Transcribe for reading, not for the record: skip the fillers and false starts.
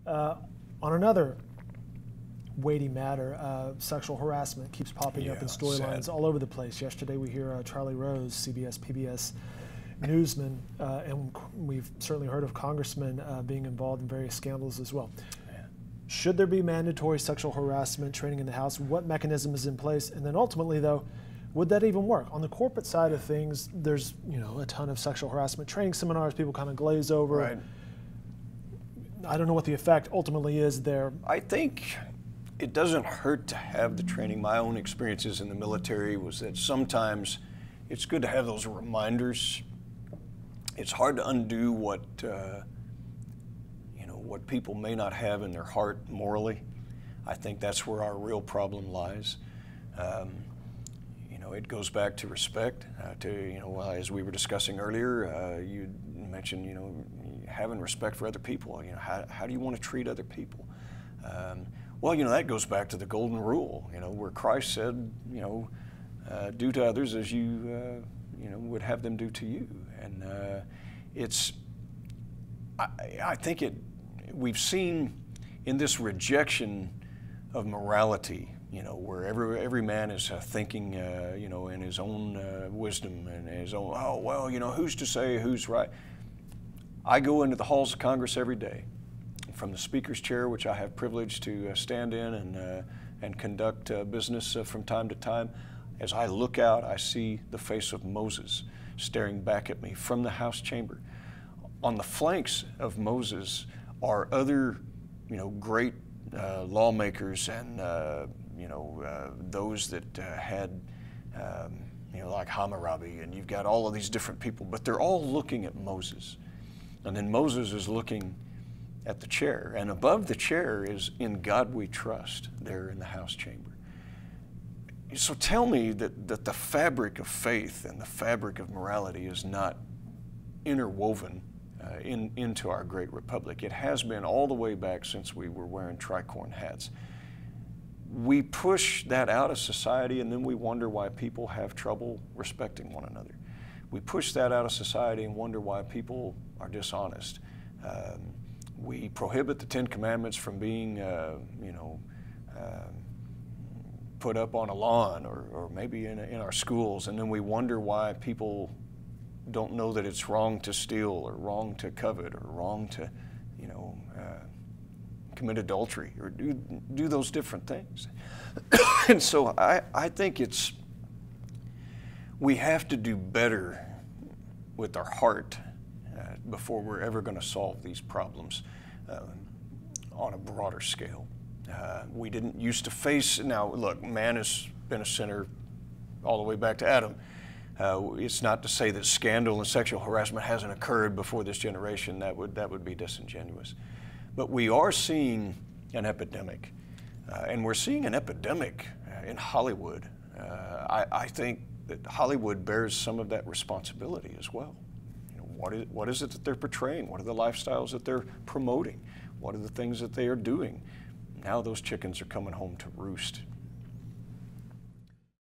On another weighty matter, sexual harassment keeps popping up in storylines all over the place. Yesterday we hear Charlie Rose, CBS, PBS newsman, and we've certainly heard of congressmen being involved in various scandals as well. Should there be mandatory sexual harassment training in the House? What mechanism is in place? And then ultimately, though, would that even work? On the corporate side of things, there's a ton of sexual harassment training seminars. People kind of glaze over. Right. I don't know what the effect ultimately is there. I think it doesn't hurt to have the training. My own experiences in the military was that sometimes it's good to have those reminders. It's hard to undo what what people may not have in their heart morally. I think that's where our real problem lies. It goes back to respect. As we were discussing earlier, you mentioned having respect for other people. How do you want to treat other people? That goes back to the golden rule. Where Christ said, do to others as you would have them do to you. And I think we've seen in this rejection of morality, where every man is thinking, in his own wisdom and his own, who's to say who's right? I go into the halls of Congress every day, from the Speaker's chair, which I have privilege to stand in and conduct business from time to time. As I look out, I see the face of Moses staring back at me from the House chamber. On the flanks of Moses are other, great lawmakers and those that had, like Hammurabi, and you've got all of these different people, but they're all looking at Moses. And then Moses is looking at the chair, and above the chair is "In God We Trust" there in the House chamber. So tell me that the fabric of faith and the fabric of morality is not interwoven into our great republic. It has been all the way back since we were wearing tricorn hats. We push that out of society, and then we wonder why people have trouble respecting one another. We push that out of society and wonder why people are dishonest. We prohibit the Ten Commandments from being, put up on a lawn or maybe in our schools, and then we wonder why people don't know that it's wrong to steal or wrong to covet or wrong to, commit adultery or do those different things. And so I think we have to do better with our heart before we're ever going to solve these problems on a broader scale. We didn't used to face, now look, man has been a sinner all the way back to Adam. It's not to say that scandal and sexual harassment hasn't occurred before this generation. That would be disingenuous. But we are seeing an epidemic, and we're seeing an epidemic in Hollywood. I think that Hollywood bears some of that responsibility as well. What is it that they're portraying? What are the lifestyles that they're promoting? What are the things that they are doing? Now those chickens are coming home to roost.